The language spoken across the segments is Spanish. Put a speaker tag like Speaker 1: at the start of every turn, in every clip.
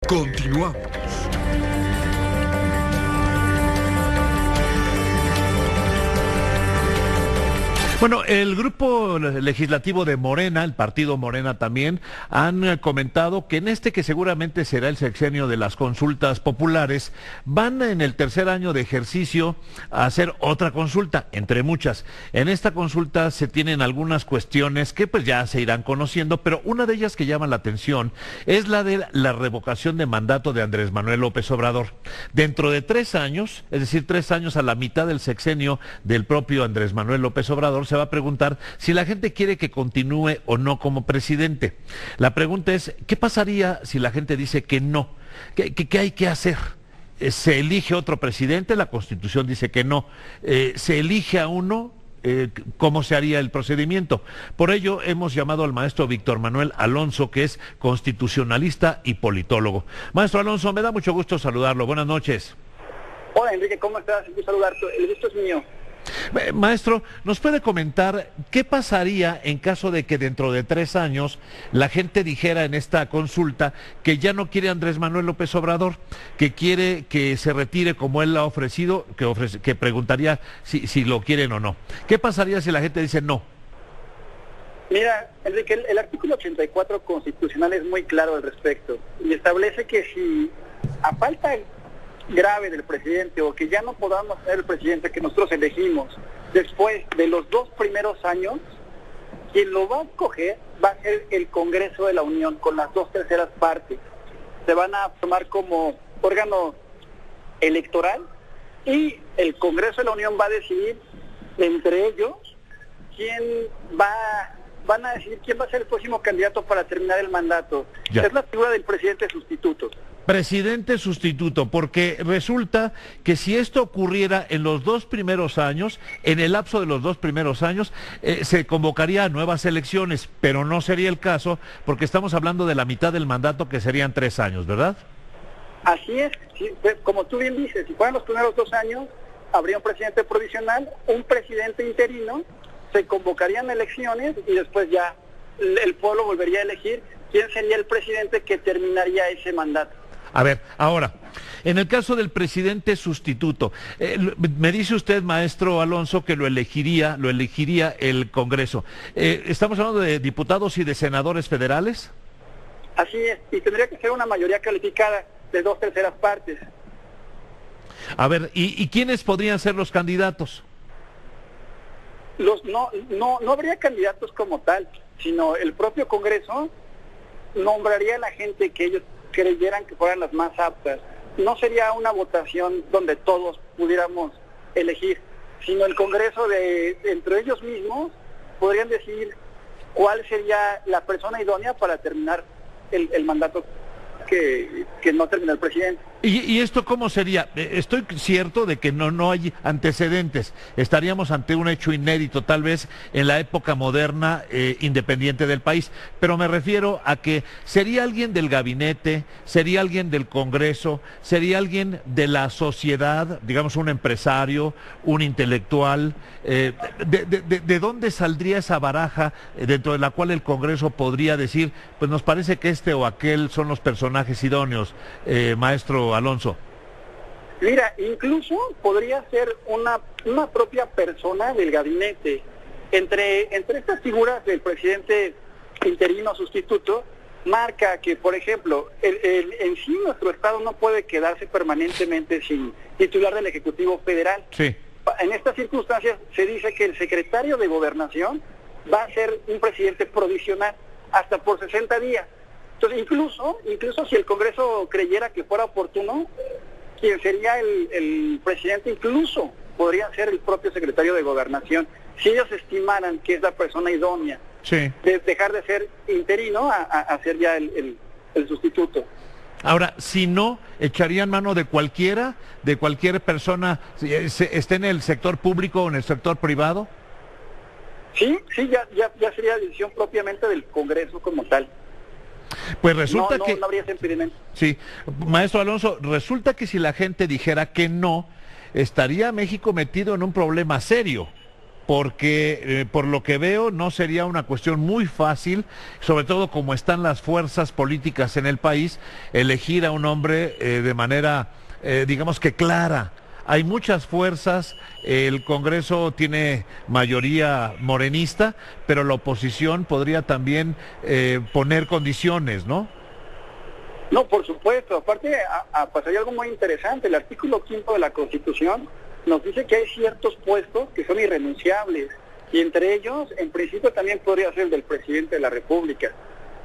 Speaker 1: Continuamos.
Speaker 2: Bueno, el grupo legislativo de Morena, el partido Morena también, han comentado que en este que seguramente será el sexenio de las consultas populares, van en el tercer año de ejercicio a hacer otra consulta, entre muchas. En esta consulta se tienen algunas cuestiones que pues ya se irán conociendo, pero una de ellas que llama la atención es la de la revocación de mandato de Andrés Manuel López Obrador. Dentro de 3 años, es decir, 3 años a la mitad del sexenio del propio Andrés Manuel López Obrador, se va a preguntar si la gente quiere que continúe o no como presidente. La pregunta es, ¿qué pasaría si la gente dice que no? ¿Qué hay que hacer? ¿Se elige otro presidente? La Constitución dice que no. ¿Se elige a uno? ¿Cómo se haría el procedimiento? Por ello hemos llamado al maestro Víctor Manuel Alonso, que es constitucionalista y politólogo. Maestro Alonso, me da mucho gusto saludarlo. Buenas noches.
Speaker 3: Hola Enrique, ¿cómo estás? Un gusto saludarte. El gusto es mío.
Speaker 2: Maestro, ¿nos puede comentar qué pasaría en caso de que dentro de 3 años la gente dijera en esta consulta que ya no quiere a Andrés Manuel López Obrador, que quiere que se retire como él lo ha ofrecido, que preguntaría si lo quieren o no? ¿Qué pasaría si la gente dice no?
Speaker 3: Mira, Enrique, el artículo 84 constitucional es muy claro al respecto y establece que si a falta grave del presidente o que ya no podamos ser el presidente que nosotros elegimos después de los 2 primeros años, quien lo va a escoger va a ser el Congreso de la Unión con las 2/3 partes. Se van a formar como órgano electoral y el Congreso de la Unión va a decidir entre ellos van a decidir quién va a ser el próximo candidato para terminar el mandato.
Speaker 2: Ya.
Speaker 3: Es la figura del presidente sustituto.
Speaker 2: Presidente sustituto, porque resulta que si esto ocurriera en los 2 primeros años, en el lapso de los 2 primeros años, se convocaría a nuevas elecciones, pero no sería el caso, porque estamos hablando de la mitad del mandato, que serían 3 años, ¿verdad?
Speaker 3: Así es, sí, pues, como tú bien dices, si fueran los primeros 2 años, habría un presidente provisional, un presidente interino, se convocarían elecciones y después ya el pueblo volvería a elegir quién sería el presidente que terminaría ese mandato.
Speaker 2: A ver, ahora, en el caso del presidente sustituto, me dice usted, maestro Alonso, que lo elegiría el Congreso. ¿Estamos hablando de diputados y de senadores federales?
Speaker 3: Así es, y tendría que ser una mayoría calificada de 2/3 partes.
Speaker 2: A ver, ¿y quiénes podrían ser los candidatos?
Speaker 3: No habría candidatos como tal, sino el propio Congreso nombraría a la gente que ellos creyeran que fueran las más aptas. No sería una votación donde todos pudiéramos elegir, sino el Congreso entre ellos mismos podrían decidir cuál sería la persona idónea para terminar el mandato que no termina el presidente.
Speaker 2: ¿Y esto cómo sería? Estoy cierto de que no hay antecedentes. Estaríamos ante un hecho inédito, tal vez en la época moderna independiente del país. Pero me refiero a que sería alguien del gabinete, sería alguien del Congreso, sería alguien de la sociedad, digamos un empresario, un intelectual. ¿De dónde saldría esa baraja dentro de la cual el Congreso podría decir, pues nos parece que este o aquel son los personajes idóneos, maestro Alonso?
Speaker 3: Mira, incluso podría ser una propia persona del gabinete. Entre estas figuras del presidente interino sustituto, marca que, por ejemplo, en sí nuestro Estado no puede quedarse permanentemente sin titular del Ejecutivo Federal.
Speaker 2: Sí. En
Speaker 3: estas circunstancias se dice que el secretario de Gobernación va a ser un presidente provisional hasta por 60 días. Entonces, incluso si el Congreso creyera que fuera oportuno, quien sería el presidente incluso podría ser el propio secretario de Gobernación, si ellos estimaran que es la persona idónea,
Speaker 2: sí,
Speaker 3: de dejar de ser interino a ser ya el sustituto.
Speaker 2: Ahora, si no, ¿echarían mano de cualquier persona, esté en el sector público o en el sector privado?
Speaker 3: Sí, ya sería decisión propiamente del Congreso como tal.
Speaker 2: Pues resulta que...
Speaker 3: No habría ese impedimento.
Speaker 2: Sí, maestro Alonso, resulta que si la gente dijera que no, estaría México metido en un problema serio. porque por lo que veo no sería una cuestión muy fácil, sobre todo como están las fuerzas políticas en el país, elegir a un hombre de manera, digamos que clara. Hay muchas fuerzas, el Congreso tiene mayoría morenista, pero la oposición podría también poner condiciones, ¿no?
Speaker 3: No, por supuesto. Aparte, pasaría algo muy interesante. El artículo 5 de la Constitución nos dice que hay ciertos puestos que son irrenunciables, y entre ellos, en principio, también podría ser el del presidente de la República.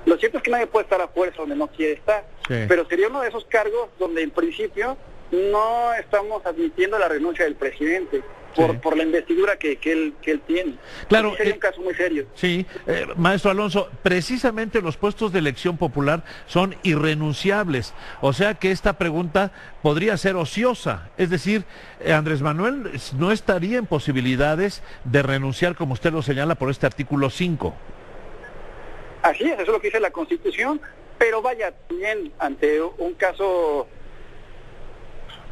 Speaker 3: Lo cierto es que nadie puede estar a fuerza donde no quiere estar, sí, pero sería uno de esos cargos donde, en principio, no estamos admitiendo la renuncia del presidente por la investidura que él tiene.
Speaker 2: Claro,
Speaker 3: sería un caso muy serio.
Speaker 2: Sí, maestro Alonso, precisamente los puestos de elección popular son irrenunciables, o sea que esta pregunta podría ser ociosa, es decir, Andrés Manuel no estaría en posibilidades de renunciar, como usted lo señala, por este artículo 5.
Speaker 3: Así es, eso es lo que dice la Constitución, pero vaya, también ante un caso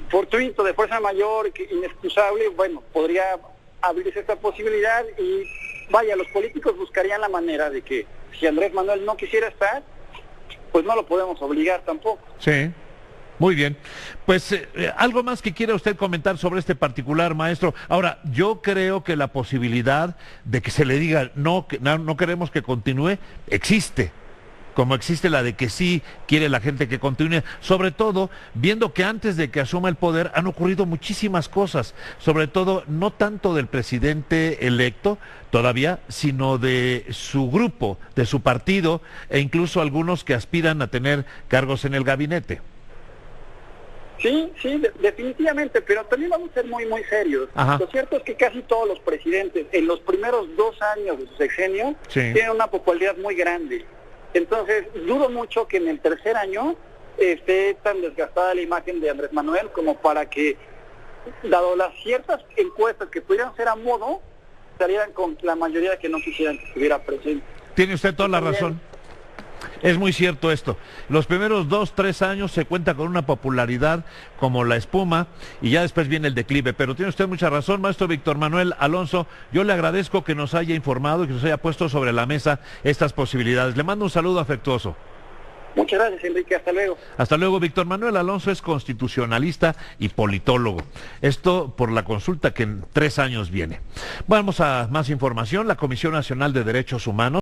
Speaker 3: fortuito de fuerza mayor, inexcusable, bueno, podría abrirse esta posibilidad y vaya, los políticos buscarían la manera de que si Andrés Manuel no quisiera estar, pues no lo podemos obligar tampoco.
Speaker 2: Sí, muy bien. Pues algo más que quiera usted comentar sobre este particular, maestro. Ahora, yo creo que la posibilidad de que se le diga no queremos que continúe, existe. Como existe la de que sí quiere la gente que continúe, sobre todo viendo que antes de que asuma el poder han ocurrido muchísimas cosas, sobre todo no tanto del presidente electo todavía, sino de su grupo, de su partido, e incluso algunos que aspiran a tener cargos en el gabinete.
Speaker 3: Sí, definitivamente, pero también vamos a ser muy, muy serios. Ajá. Lo cierto es que casi todos los presidentes en los primeros 2 años de su sexenio tienen una popularidad muy grande. Entonces, dudo mucho que en el tercer año esté tan desgastada la imagen de Andrés Manuel como para que, dado las ciertas encuestas que pudieran ser a modo, salieran con la mayoría que no quisieran que estuviera presente.
Speaker 2: Tiene usted toda la razón. Es muy cierto esto. Los primeros 2-3 años se cuenta con una popularidad como la espuma y ya después viene el declive. Pero tiene usted mucha razón, maestro Víctor Manuel Alonso. Yo le agradezco que nos haya informado y que nos haya puesto sobre la mesa estas posibilidades. Le mando un saludo afectuoso.
Speaker 3: Muchas gracias, Enrique. Hasta luego.
Speaker 2: Hasta luego. Víctor Manuel Alonso es constitucionalista y politólogo. Esto por la consulta que en 3 años viene. Vamos a más información. La Comisión Nacional de Derechos Humanos